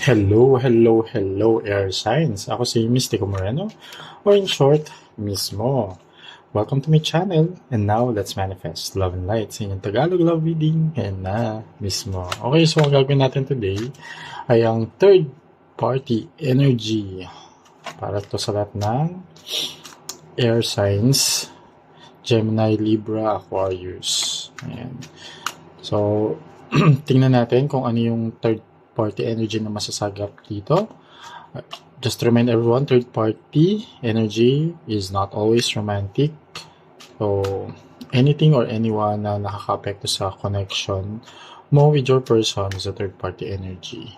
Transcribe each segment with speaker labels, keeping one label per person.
Speaker 1: Hello, Air Science. Ako si Mystico Moreno, or in short, Mismo. Welcome to my channel, and now let's manifest love and light sa inyong Tagalog love reading, and Mismo. Okay, so ang gagawin natin today ay ang third party energy para to sa lahat ng Air Signs, Gemini, Libra, Aquarius. Ayan. So, tingnan natin kung ano yung third party energy na masasagap dito. Just to remind everyone, third party energy is not always romantic. So, anything or anyone na nakaka-apekto sa connection mo with your person is a third party energy.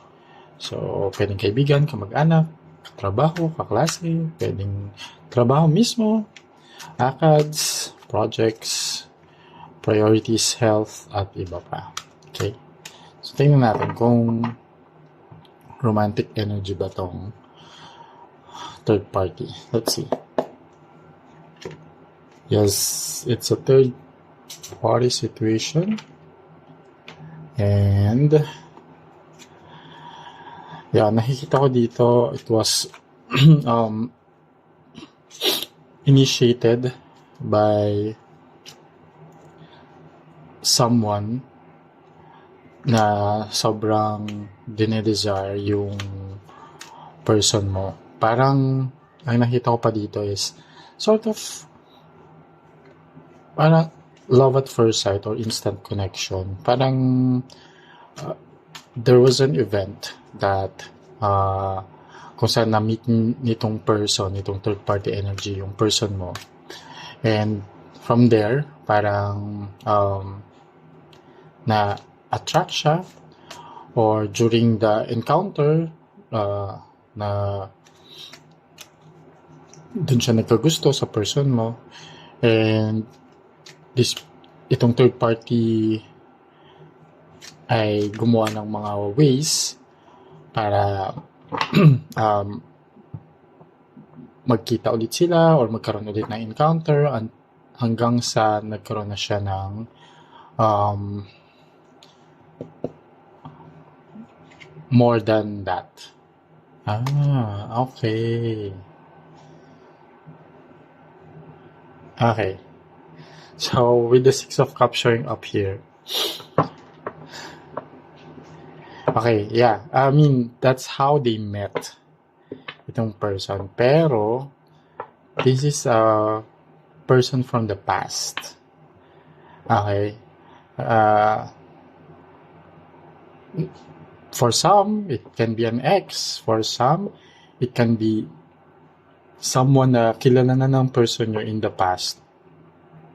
Speaker 1: So, pwedeng kaibigan, kamag-anak, katrabaho, kaklase, pwedeng trabaho mismo, ACADS, projects, priorities, health, at iba pa. Okay? So, tingnan natin kung romantic energy ba tong third party. Let's see. Yes, it's a third party situation. And yeah, nakikita ko dito, it was initiated by someone na sobrang dinedesire yung person mo. Parang, ang nakita ko pa dito is sort of parang love at first sight or instant connection. Parang there was an event that kung saan na-meet nitong person, nitong third party energy, yung person mo. And from there, parang na attract siya, or during the encounter na dun siya nagkagusto sa person mo, and itong third party ay gumawa ng mga ways para magkita ulit sila or magkaroon ulit ng encounter, hanggang sa nagkaroon na siya ng more than that. Okay. Okay. So, with the Six of Cups showing up here. Okay, yeah. I mean, that's how they met itong person. Pero, this is a person from the past. Okay. For some, it can be an ex. For some, it can be someone na kilala na ng person nyo in the past.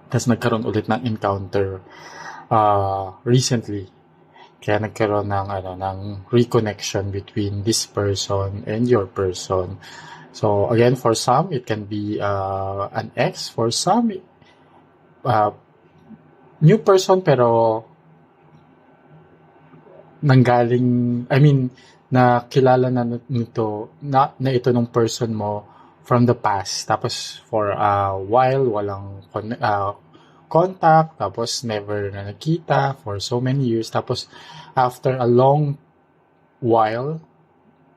Speaker 1: Tapos nagkaroon ulit ng encounter recently. Kaya nagkaroon ng reconnection between this person and your person. So again, for some, it can be an ex. For some, new person pero nanggaling, na kilala na nito, na ito ng person mo from the past. Tapos for a while, walang contact, tapos never na nakita for so many years. Tapos after a long while,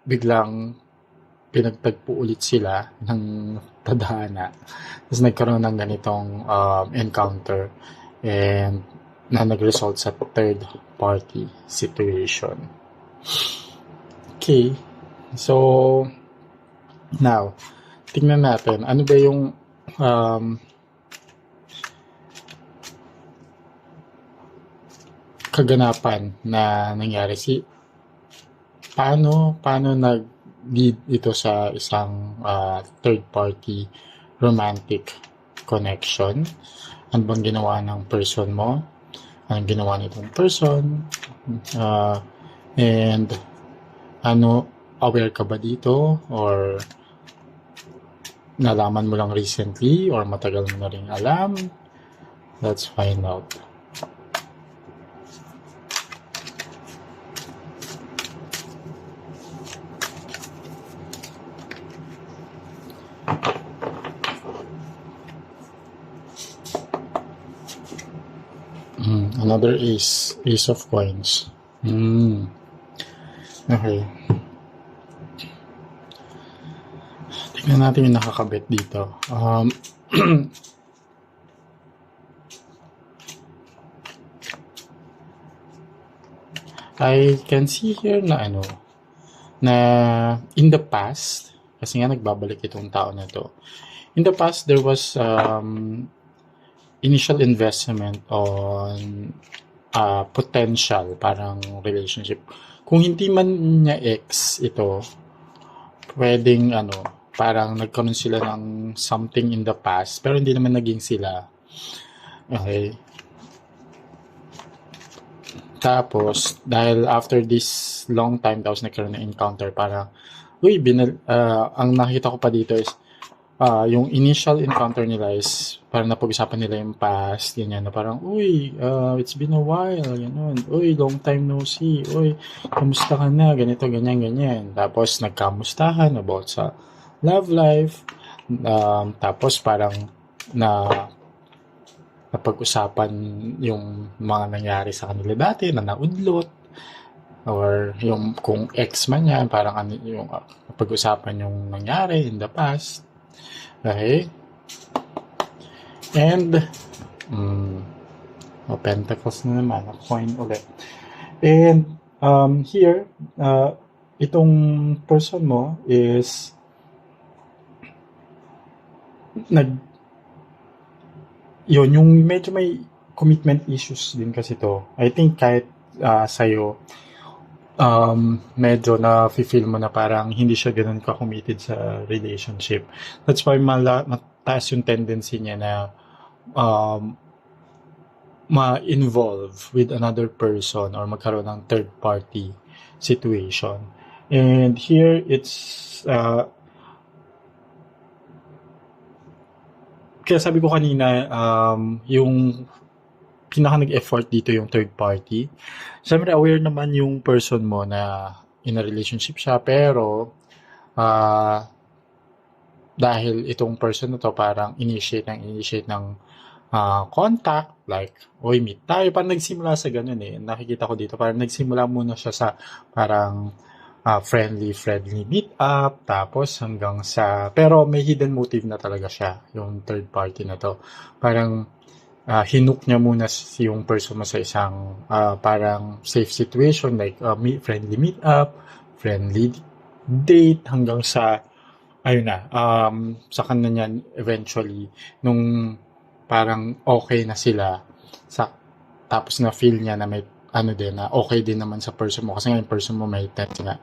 Speaker 1: biglang pinagtagpo ulit sila ng tadhana. Tapos nagkaroon ng ganitong encounter, and na nag-result sa third party situation. Okay. So, now, tingnan natin, ano ba yung kaganapan na nangyari. Paano nag-lead ito sa isang third party romantic connection? Ano bang ginawa ng person mo? Anong ginawa nitong person? And aware ka ba dito? Or nalaman mo lang recently? Or matagal mo na rin alam? Let's find out. Another ace of coins. Okay. Yan natin yung nakakabit dito. I can see here na na in the past, kasi nga nagbabalik itong tao na to. In the past, there was initial investment on potential parang relationship. Kung hindi man niya ex ito, pwedeng parang nagkaroon sila ng something in the past, pero hindi naman naging sila. Okay. Tapos, dahil after this long time, tapos nagkaroon ng encounter, parang, ang nakita ko pa dito is, yung initial encounter nila is, parang napag-usapan nila yung past, ganyan, na parang, it's been a while, ganun, long time no see, kamusta ka na, ganito, ganyan, ganyan. Tapos, nagkamustahan about sa love life, tapos parang, napag-usapan yung mga nangyari sa kanila dati na naudlot or yung kung ex man yan, parang yung napag-usapan yung nangyari in the past. Okay? And pentacles na naman, a coin ulit. And here, itong person mo is yung medyo may commitment issues din kasi to. I think kahit sa'yo, medyo na-feel mo na parang hindi siya ganun ka-committed sa relationship. That's why mataas yung tendency niya na ma-involve with another person or magkaroon ng third-party situation. And here, it's kaya sabi ko kanina, yung pinaka nag-effort dito yung third party. Siyempre, aware naman yung person mo na in a relationship siya, pero dahil itong person na to parang initiate ng contact, like, meet tayo. Parang nagsimula sa ganun eh. Nakikita ko dito, parang nagsimula muna siya sa parang friendly meet up, tapos hanggang sa, pero may hidden motive na talaga siya, yung third party na to. Parang hinook niya muna yung person mo sa isang parang safe situation, like friendly meet up, friendly date, hanggang sa ayun na, sa kanya niyan eventually nung parang okay na sila, tapos na feel niya na may din na okay din naman sa person mo, kasi nga yung person mo may tendency na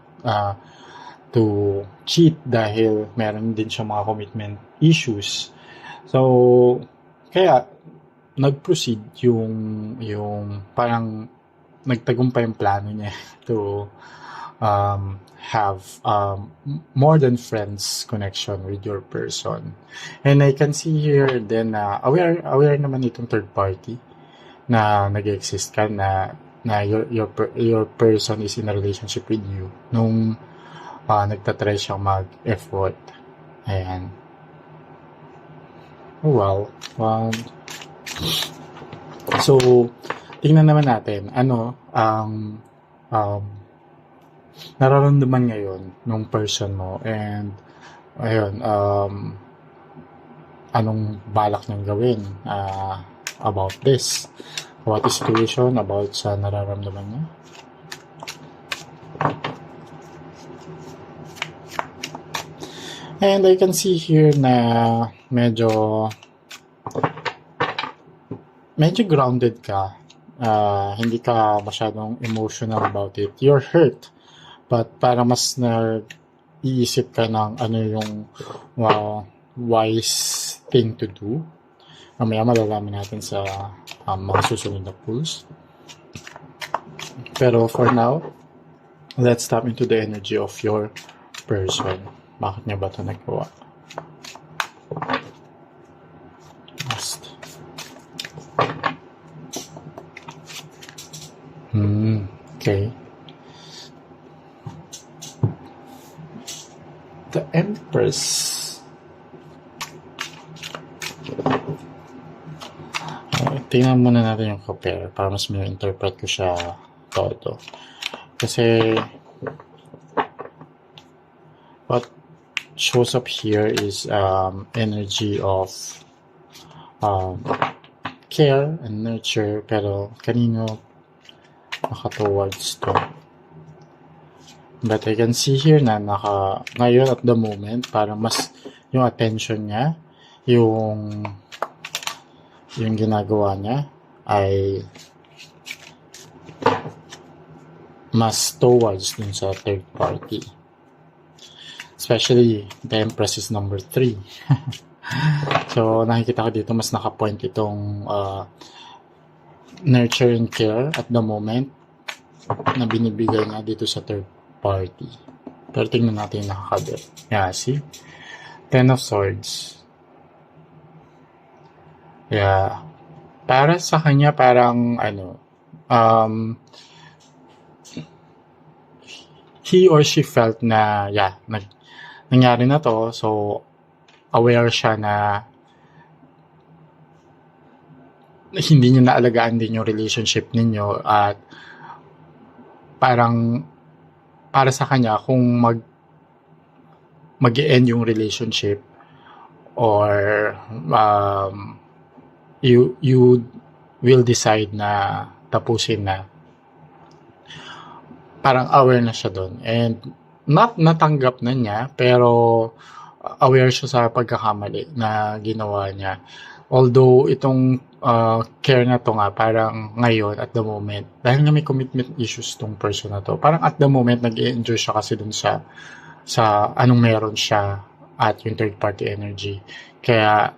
Speaker 1: to cheat dahil meron din siya mga commitment issues. So kaya nag-proceed yung parang nagtagumpay yung plano niya to have more than friends connection with your person. And I can see here then aware naman itong third party na nag-exist ka, na your person is in a relationship with you nung nagtatry siyang mag-effort. Ayan. Wow. So, tingnan naman natin ano ang nararamdaman ngayon nung person mo, and ayun, anong balak niyang gawin about this, about the situation, about sa nararamdaman niya. And I can see here na medyo grounded ka. Hindi ka masyadong emotional about it. You're hurt, but para mas iisip ka ng ano yung wise thing to do. Mamaya malalaman natin sa mga susunod na pulls. Pero for now, let's tap into the energy of your person. Bakit niya ba ito nagawa? Last. Okay. The Empress. Tingnan muna natin yung compare para mas ma-interpret ko siya kasi what shows up here is energy of care and nurture, pero kanino naka-towards to? But I can see here na ngayon at the moment, parang mas yung attention niya, yung ginagawa niya ay mas towards dun sa third party. Especially, the Empress is number 3. So, nakikita ko dito, mas nakapoint itong nurture and care at the moment na binibigay niya dito sa third party. Pero tingnan natin yung nakakabit. Yeah, see? Ten of Swords. Yeah. Para sa kanya, parang, he or she felt na, nangyari na to, so, aware siya na hindi niyo naalagaan din yung relationship ninyo at parang para sa kanya kung mag-e-end yung relationship or you will decide na tapusin na, parang aware na siya doon and not natanggap na niya pero aware siya sa pagkakamali na ginawa niya. Although itong care na to nga parang ngayon at the moment dahil nga may commitment issues tong person na to, parang at the moment nag-enjoy siya kasi dun sa anong meron siya at yung third party energy. Kaya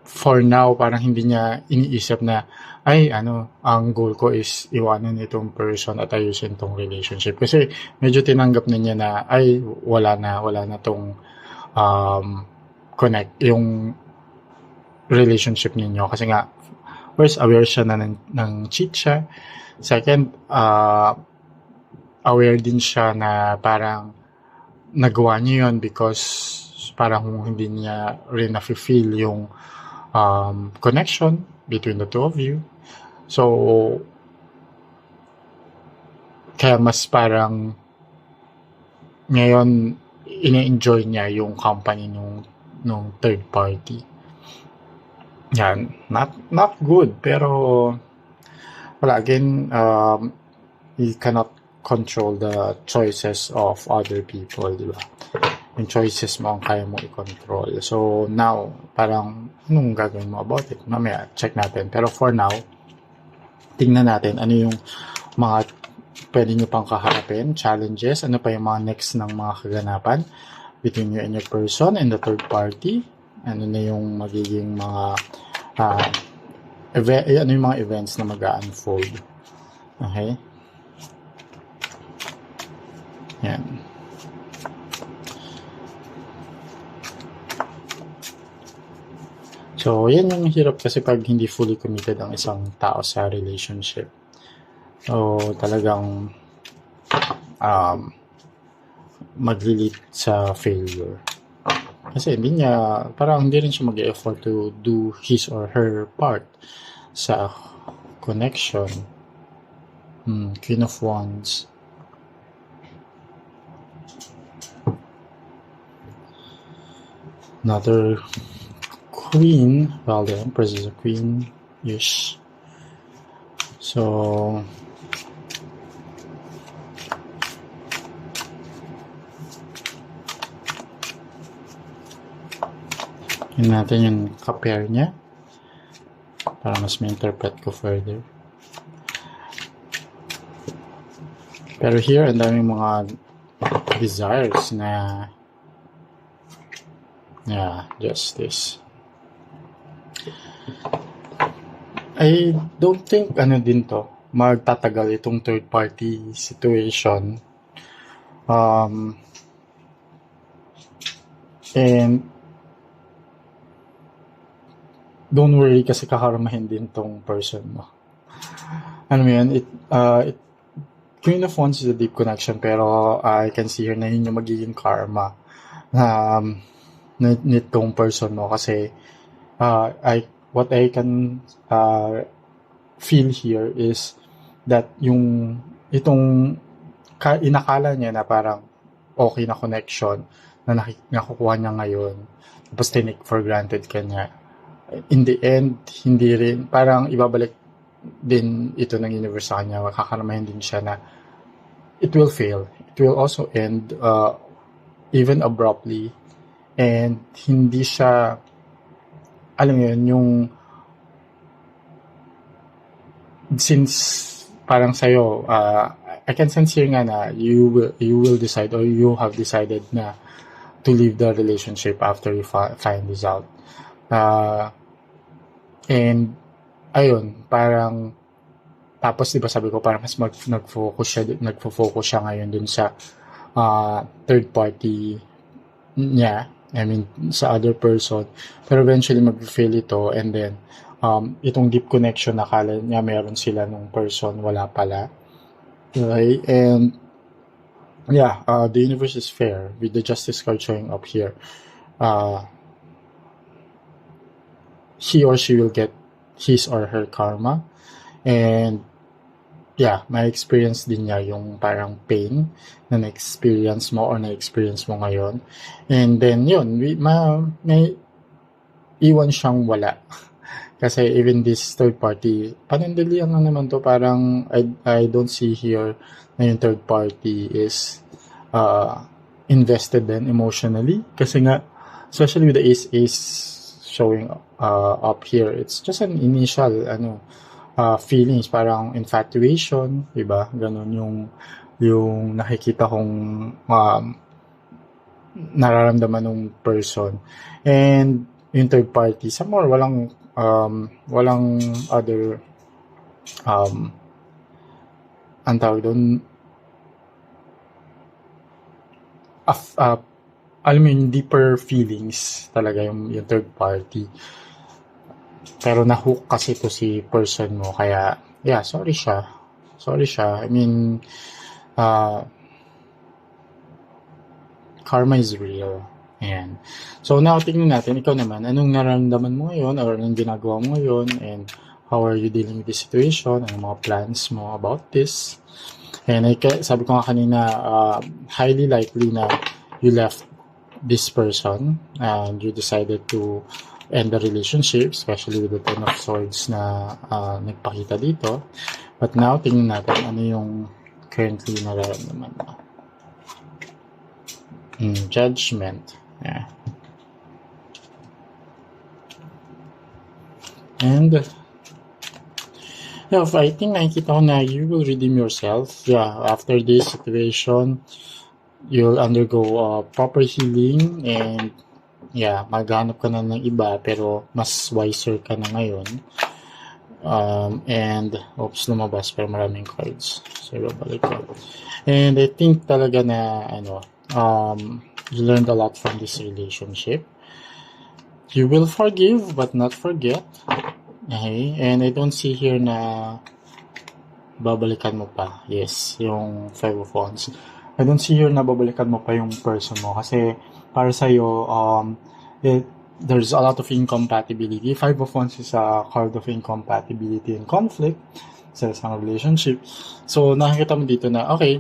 Speaker 1: for now parang hindi niya iniisip na ang goal ko is iwanan itong person at ayusin tong relationship kasi medyo tinanggap na niya na wala na tong connect yung relationship ninyo kasi nga first aware siya na ng cheat siya, second aware din siya na parang nagawa niya yun because parang hindi niya rin na-feel yung connection between the two of you, so kaya mas parang ngayon ine-enjoy niya yung company nung third party. Yan, not good, pero wala, again, you cannot control the choices of other people, di ba? Yung choices mo ang kaya mo i-control. So now, parang anong gagawin mo about it? Mamaya, check natin. Pero for now, tingnan natin ano yung mga pwede nyo pang kaharapin, challenges, ano pa yung mga next ng mga kaganapan between you and your person and the third party. Ano na yung magiging mga ano yung mga events na mag-unfold. Okay? Yan. So, yan yung hirap kasi pag hindi fully committed ang isang tao sa relationship. So, talagang mag-lead sa failure. Kasi parang hindi rin siya mag-effort to do his or her part sa connection. Queen of Wands. Another Queen. Well, the Empress is a queen-ish. So, yun natin yung ka-pair niya para mas ma-interpret ko further. Pero here, ang daming mga desires na justice. I don't think din to magtatagal itong third party situation. And don't worry kasi kakarmahin din tong person mo. Ano yan? Queen of Wands is a deep connection pero I can see here na yun yung magiging karma nitong person mo kasi what I can feel here is that itong inakala niya na parang okay na connection na nakukuha niya ngayon, tapos tinake for granted ka niya. In the end, hindi rin, parang ibabalik din ito ng universe sa kanya, makakaramahin din siya na it will fail. It will also end even abruptly, and hindi siya, alam mo yun, yung since parang sa'yo, I can sense here nga na you will decide, or you have decided na to leave the relationship after you find this out. And ayun, parang tapos diba sabi ko parang mas nagfo-focus siya ngayon dun sa third party niya, I mean sa other person, pero eventually mag-fail ito, and then itong deep connection na akala niya meron sila nung person, wala pala. Okay? And yeah, the universe is fair with the justice card showing up here. He or she will get his or her karma, and yeah, may experience din niya yung parang pain na na-experience mo or na-experience mo ngayon. And then yun, may iwan siyang wala. Kasi even this third party, panandalian lang naman to, parang I don't see here na yung third party is invested then emotionally. Kasi nga, especially with the ace showing up here, it's just an initial feelings, parang infatuation, diba? Ganun yung nakikita kong nararamdaman ng person. And yung third party, some more walang other ang tawag doon, alam mo yung deeper feelings talaga yung third party. Pero na-hook kasi to si person mo, kaya yeah, sorry siya. I mean, karma is real. Ayan. So now tingnan natin, ikaw naman, anong nararamdaman mo ngayon, or anong ginagawa mo ngayon, and how are you dealing with this situation, anong mga plans mo about this. And sabi ko nga kanina, highly likely na you left this person and you decided to end the relationship, especially with the Ten of Swords na nagpakita dito. But now, tingnan natin ano yung currently nararamdaman mo. Judgment. Yeah. And yeah, I think nakikita ko na you will redeem yourself. Yeah, after this situation, you'll undergo proper healing, and yeah, maghanap ka na ng iba, pero mas wiser ka na ngayon. And oops, lumabas, pero maraming cards. So, ibabalik ko. And I think talaga na you learned a lot from this relationship. You will forgive but not forget. Okay? And I don't see here na babalikan mo pa. Yes, yung Five of Wands. I don't see here na babalikan mo pa yung person mo, kasi para sa'yo, there's a lot of incompatibility. Five of Wands is a card of incompatibility and conflict sa isang relationship. So, nakikita mo dito na, okay,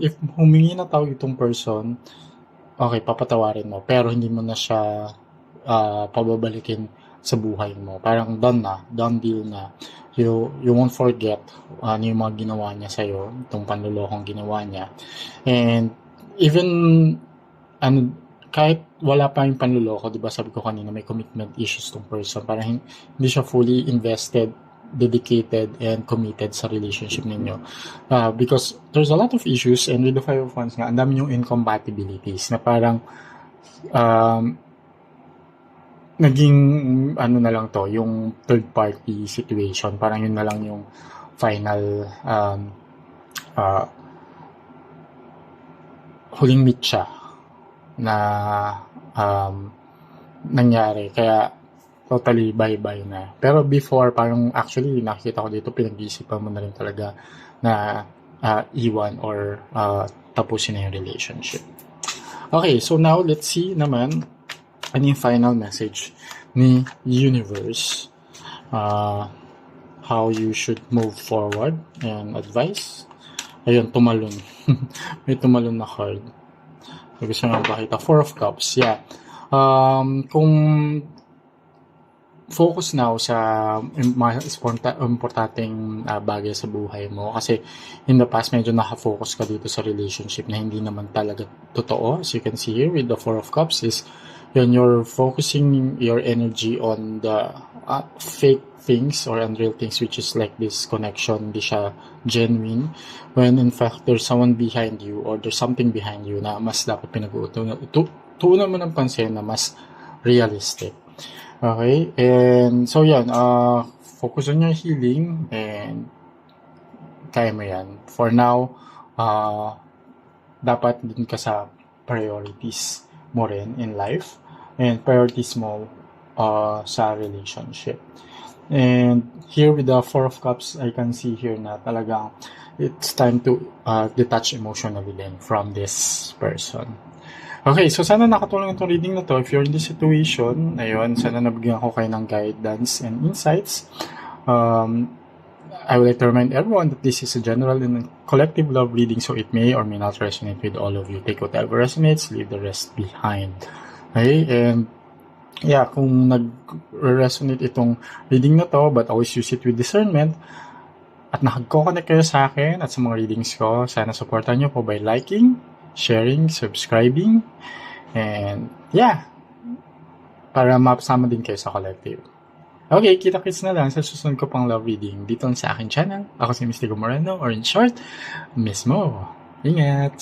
Speaker 1: if humingi na tawag itong person, okay, papatawarin mo, pero hindi mo na siya pababalikin sa buhay mo. Parang done deal na. You won't forget yung mga ginawa niya sa'yo, itong panlulokong ginawa niya. And even kahit wala pa yung panluloko, diba sabi ko kanina may commitment issues tong person, parang hindi siya fully invested, dedicated, and committed sa relationship ninyo. Because there's a lot of issues, and with the Five of Wands nga, ang dami yung incompatibilities na parang naging na lang to, yung third party situation, parang yun na lang yung final huling meet siya na nangyari, kaya totally bye-bye na. Pero before, parang actually nakikita ko dito, pinag-iisipan mo na rin talaga na iwan or tapusin na yung relationship. Okay, so now let's see naman ano yung final message ni universe, how you should move forward, and advice. Ayun, tumalon. May tumalon na card. Gusto nyo pakita. Four of Cups. Yeah. Kung focus now sa mga importanteng bagay sa buhay mo. Kasi in the past, medyo nakafocus ka dito sa relationship na hindi naman talaga totoo. As you can see here with the Four of Cups is yun, you're focusing your energy on the fake things or unreal things, which is like this connection, hindi siya genuine, when in fact there's someone behind you or there's something behind you na mas dapat tuunan mo ng pansin na mas realistic. Okay, and so yan, focus on your healing and kaya mo yan. For now, dapat din ka sa priorities mo rin in life and priorities mo sa relationship. And here with the Four of Cups, I can see here na talagang it's time to detach emotionally din from this person. Okay, so sana nakatulong itong reading na to. If you're in this situation, ayun, sana nabigyan ko kayo ng guidance and insights. I would like to remind everyone that this is a general and collective love reading, so it may or may not resonate with all of you. Take whatever resonates, leave the rest behind. Okay, and yeah, kung nag-resonate itong reading na to, but always use it with discernment, at nakag-connect kayo sa akin at sa mga readings ko, sana supportan nyo po by liking, sharing, subscribing, and yeah, para mapasama din kayo sa collective. Okay, kita-kits na lang sa susunod ko pang love reading dito sa akin channel. Ako si Mystico Moreno, or in short, Miss Mo. Ingat!